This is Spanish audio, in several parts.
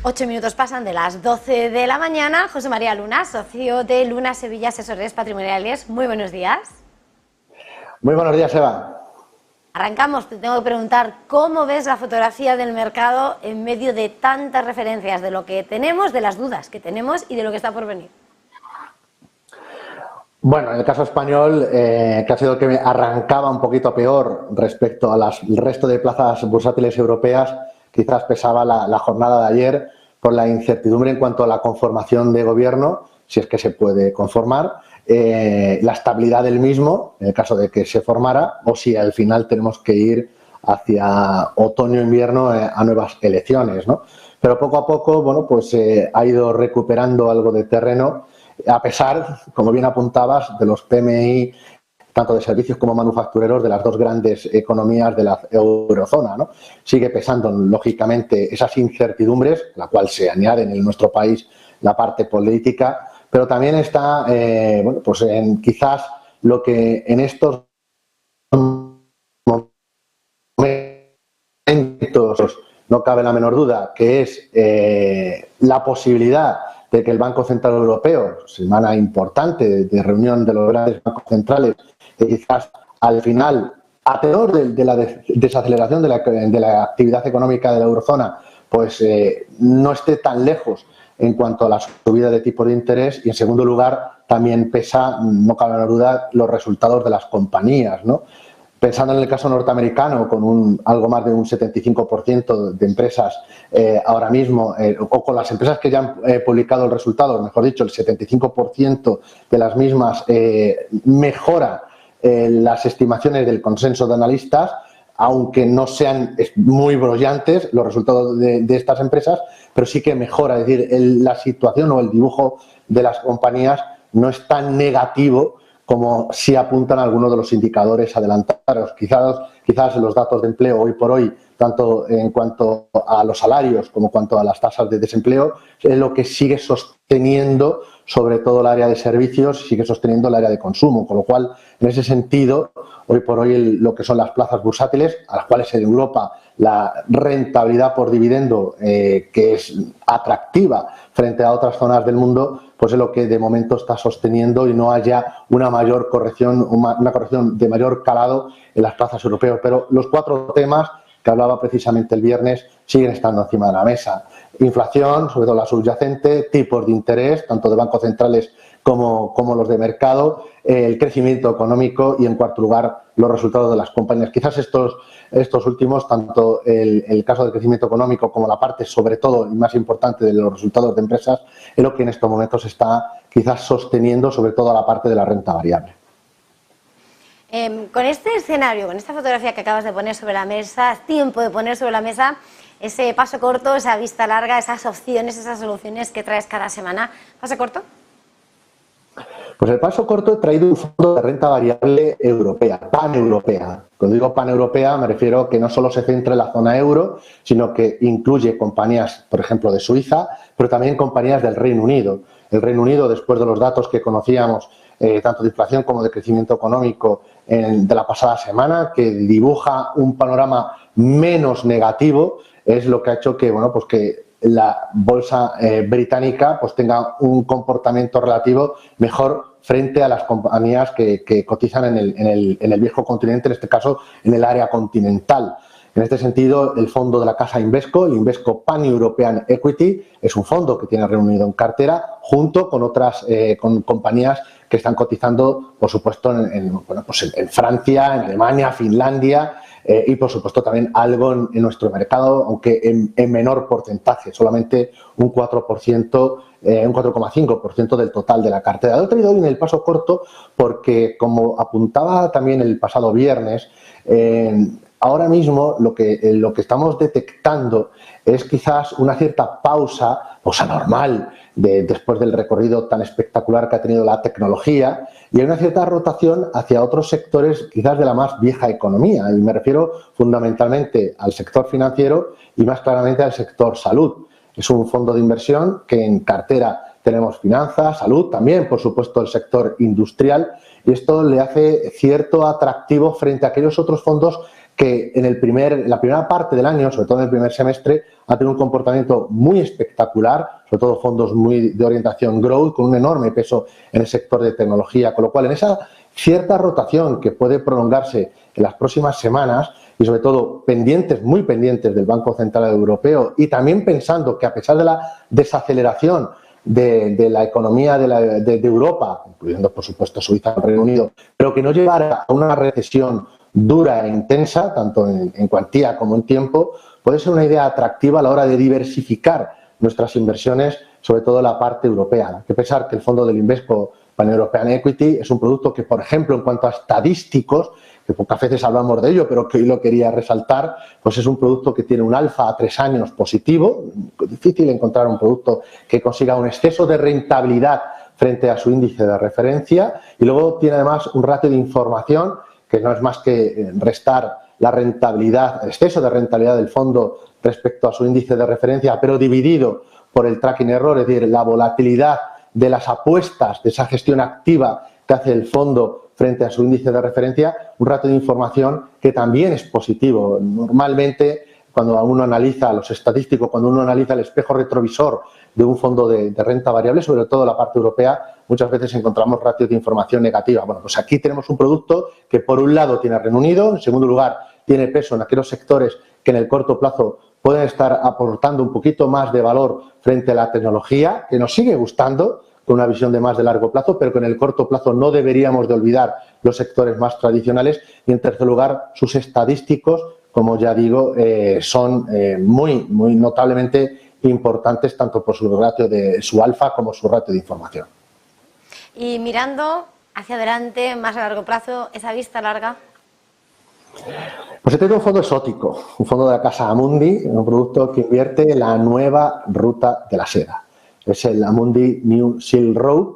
8 minutos pasan de las 12 de la mañana. José María Luna, socio de Luna Sevilla Asesores Patrimoniales. Muy buenos días. Muy buenos días, Eva. Arrancamos. Te tengo que preguntar cómo ves la fotografía del mercado en medio de tantas referencias de lo que tenemos, de las dudas que tenemos y de lo que está por venir. Bueno, en el caso español, que ha sido el que arrancaba un poquito peor respecto al resto de plazas bursátiles europeas, quizás pesaba la jornada de ayer por la incertidumbre en cuanto a la conformación de gobierno, si es que se puede conformar, la estabilidad del mismo, en el caso de que se formara, o si al final tenemos que ir hacia otoño-invierno a nuevas elecciones, ¿no? Pero poco a poco, bueno, pues ha ido recuperando algo de terreno, a pesar, como bien apuntabas, de los PMI, tanto de servicios como manufactureros, de las dos grandes economías de la eurozona, ¿no? Sigue pesando, lógicamente, esas incertidumbres, la cual se añaden en nuestro país la parte política, pero también está, bueno, pues en quizás lo que en estos momentos no cabe la menor duda, que es la posibilidad de que el Banco Central Europeo, semana importante de reunión de los grandes bancos centrales, que quizás al final, a tenor de la desaceleración de la actividad económica de la eurozona, pues no esté tan lejos en cuanto a la subida de tipos de interés, y en segundo lugar también pesa, no cabe la duda, los resultados de las compañías, ¿no? Pensando en el caso norteamericano, con algo más de un 75% de empresas ahora mismo, o con las empresas que ya han publicado el resultado, mejor dicho, el 75% de las mismas mejora las estimaciones del consenso de analistas, aunque no sean muy brillantes los resultados de estas empresas, pero sí que mejora, es decir, la situación o el dibujo de las compañías no es tan negativo como sí apuntan algunos de los indicadores adelantados. Quizás los datos de empleo hoy por hoy, tanto en cuanto a los salarios como en cuanto a las tasas de desempleo, es lo que sigue sosteniendo sobre todo el área de servicios, sigue sosteniendo el área de consumo, con lo cual, en ese sentido, hoy por hoy lo que son las plazas bursátiles, a las cuales se englopa la rentabilidad por dividendo, que es atractiva frente a otras zonas del mundo, pues es lo que de momento está sosteniendo y no haya una mayor corrección, una corrección de mayor calado en las plazas europeas. Pero los cuatro temas que hablaba precisamente el viernes siguen estando encima de la mesa. Inflación, sobre todo la subyacente, tipos de interés, tanto de bancos centrales como los de mercado, el crecimiento económico y, en cuarto lugar, los resultados de las compañías. Quizás estos últimos, tanto el caso del crecimiento económico como la parte, sobre todo, y más importante de los resultados de empresas, es lo que en estos momentos está quizás sosteniendo, sobre todo, la parte de la renta variable. Con este escenario, con esta fotografía que acabas de poner sobre la mesa, es tiempo de poner sobre la mesa ese paso corto, esa vista larga, esas opciones, esas soluciones que traes cada semana. ¿Paso corto? Pues el paso corto he traído un fondo de renta variable europea, paneuropea. Cuando digo paneuropea me refiero que no solo se centra en la zona euro, sino que incluye compañías, por ejemplo, de Suiza, pero también compañías del Reino Unido. El Reino Unido, después de los datos que conocíamos, tanto de inflación como de crecimiento económico de la pasada semana, que dibuja un panorama menos negativo, es lo que ha hecho que, bueno, pues que la bolsa británica pues tenga un comportamiento relativo mejor frente a las compañías que cotizan en el viejo continente, en este caso en el área continental. En este sentido, el fondo de la casa Invesco, el Invesco Pan-European Equity, es un fondo que tiene reunido en cartera junto con otras con compañías que están cotizando, por supuesto, en Francia, en Alemania, Finlandia, y por supuesto también algo en nuestro mercado, aunque en menor porcentaje, solamente un 4%, un 4,5% del total de la cartera. Lo he traído hoy en el paso corto porque, como apuntaba también el pasado viernes, ahora mismo lo que estamos detectando es quizás una cierta pausa normal después del recorrido tan espectacular que ha tenido la tecnología, y hay una cierta rotación hacia otros sectores quizás de la más vieja economía, y me refiero fundamentalmente al sector financiero y más claramente al sector salud. Es un fondo de inversión que en cartera tenemos finanzas, salud, también por supuesto el sector industrial, y esto le hace cierto atractivo frente a aquellos otros fondos que en la primera parte del año, sobre todo en el primer semestre, ha tenido un comportamiento muy espectacular, sobre todo fondos muy de orientación growth, con un enorme peso en el sector de tecnología, con lo cual en esa cierta rotación que puede prolongarse en las próximas semanas y sobre todo muy pendientes del Banco Central Europeo y también pensando que a pesar de la desaceleración de la economía de Europa, incluyendo por supuesto Suiza y Reino Unido, pero que no llevara a una recesión dura e intensa, tanto en cuantía como en tiempo, puede ser una idea atractiva a la hora de diversificar nuestras inversiones, sobre todo la parte europea. Hay que pensar que el fondo del Invesco Pan-European Equity es un producto que, por ejemplo, en cuanto a estadísticos, que pocas veces hablamos de ello, pero que hoy lo quería resaltar, pues es un producto que tiene un alfa a 3 años positivo. Es difícil encontrar un producto que consiga un exceso de rentabilidad frente a su índice de referencia y luego tiene además un ratio de información que no es más que restar la rentabilidad, el exceso de rentabilidad del fondo respecto a su índice de referencia, pero dividido por el tracking error, es decir, la volatilidad de las apuestas, de esa gestión activa que hace el fondo frente a su índice de referencia, un ratio de información que también es positivo. Normalmente, cuando uno analiza los estadísticos, cuando uno analiza el espejo retrovisor de un fondo de renta variable, sobre todo la parte europea, muchas veces encontramos ratios de información negativa. Bueno, pues aquí tenemos un producto que por un lado tiene Reino Unido, en segundo lugar tiene peso en aquellos sectores que en el corto plazo pueden estar aportando un poquito más de valor frente a la tecnología, que nos sigue gustando, con una visión de más de largo plazo, pero que en el corto plazo no deberíamos de olvidar los sectores más tradicionales. Y en tercer lugar, sus estadísticos, como ya digo, son muy notablemente importantes tanto por su ratio de su alfa como su ratio de información. Y mirando hacia adelante, más a largo plazo, esa vista larga. Pues he tenido un fondo exótico, un fondo de la casa Amundi, un producto que invierte en la nueva ruta de la seda. Es el Amundi New Silk Road.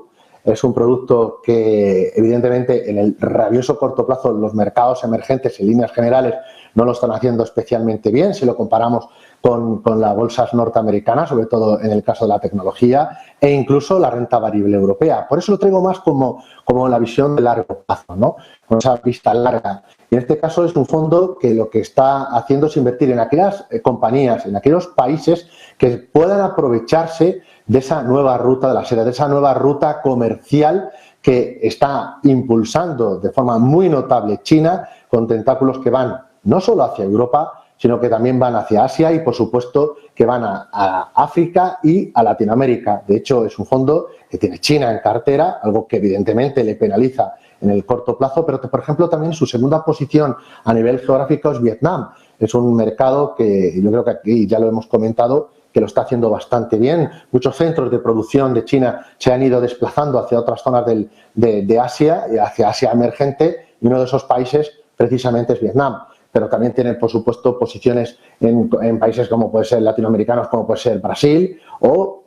Es un producto que, evidentemente, en el rabioso corto plazo, los mercados emergentes, en líneas generales, no lo están haciendo especialmente bien si lo comparamos con las bolsas norteamericanas, sobre todo en el caso de la tecnología, e incluso la renta variable europea. Por eso lo traigo más como la visión de largo plazo, ¿no? Con esa vista larga. Y en este caso es un fondo que lo que está haciendo es invertir en aquellas compañías, en aquellos países que puedan aprovecharse de esa nueva ruta de la seda, de esa nueva ruta comercial que está impulsando de forma muy notable China, con tentáculos que van no solo hacia Europa, sino que también van hacia Asia y, por supuesto, que van a África y a Latinoamérica. De hecho, es un fondo que tiene China en cartera, algo que evidentemente le penaliza en el corto plazo, pero que, por ejemplo, también su segunda posición a nivel geográfico es Vietnam. Es un mercado que yo creo que aquí ya lo hemos comentado, que lo está haciendo bastante bien. Muchos centros de producción de China se han ido desplazando hacia otras zonas de Asia, hacia Asia emergente, y uno de esos países precisamente es Vietnam. Pero también tienen, por supuesto, posiciones en países como puede ser latinoamericanos, como puede ser Brasil o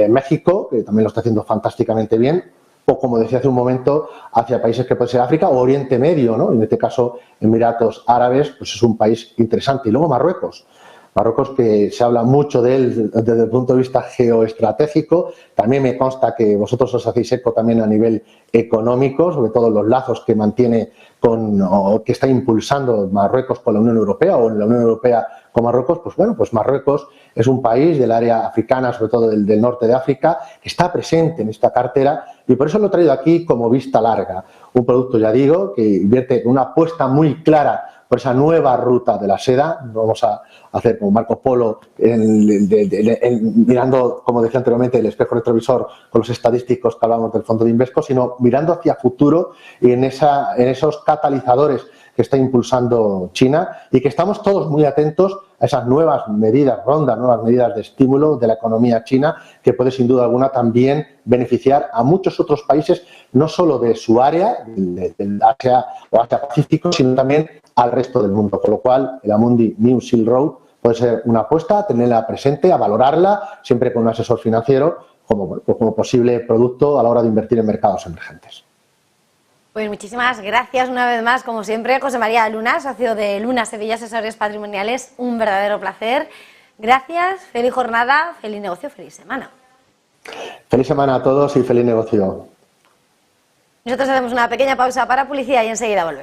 México, que también lo está haciendo fantásticamente bien, o, como decía hace un momento, hacia países que puede ser África o Oriente Medio, ¿no? En este caso, Emiratos Árabes, pues es un país interesante. Y luego Marruecos, que se habla mucho de él desde el punto de vista geoestratégico. También me consta que vosotros os hacéis eco también a nivel económico, sobre todo los lazos que mantiene o que está impulsando Marruecos con la Unión Europea o en la Unión Europea con Marruecos. Pues bueno, pues Marruecos es un país del área africana, sobre todo del norte de África, que está presente en esta cartera y por eso lo he traído aquí como vista larga. Un producto, ya digo, que invierte una apuesta muy clara por esa nueva ruta de la seda. No vamos a hacer como Marco Polo mirando, como decía anteriormente, el espejo retrovisor con los estadísticos que hablamos del fondo de Invesco, sino mirando hacia futuro y en esos catalizadores que está impulsando China y que estamos todos muy atentos a esas nuevas medidas de estímulo de la economía china, que puede sin duda alguna también beneficiar a muchos otros países, no solo de su área, del Asia o Asia-Pacífico, sino también al resto del mundo. Con lo cual, el Amundi New Silk Road puede ser una apuesta, a tenerla presente, a valorarla, siempre con un asesor financiero, como posible producto a la hora de invertir en mercados emergentes. Pues muchísimas gracias una vez más, como siempre, José María Luna, socio de Luna Sevilla Asesores Patrimoniales. Un verdadero placer. Gracias, feliz jornada, feliz negocio, feliz semana. Feliz semana a todos y feliz negocio. Nosotros hacemos una pequeña pausa para publicidad y enseguida volvemos.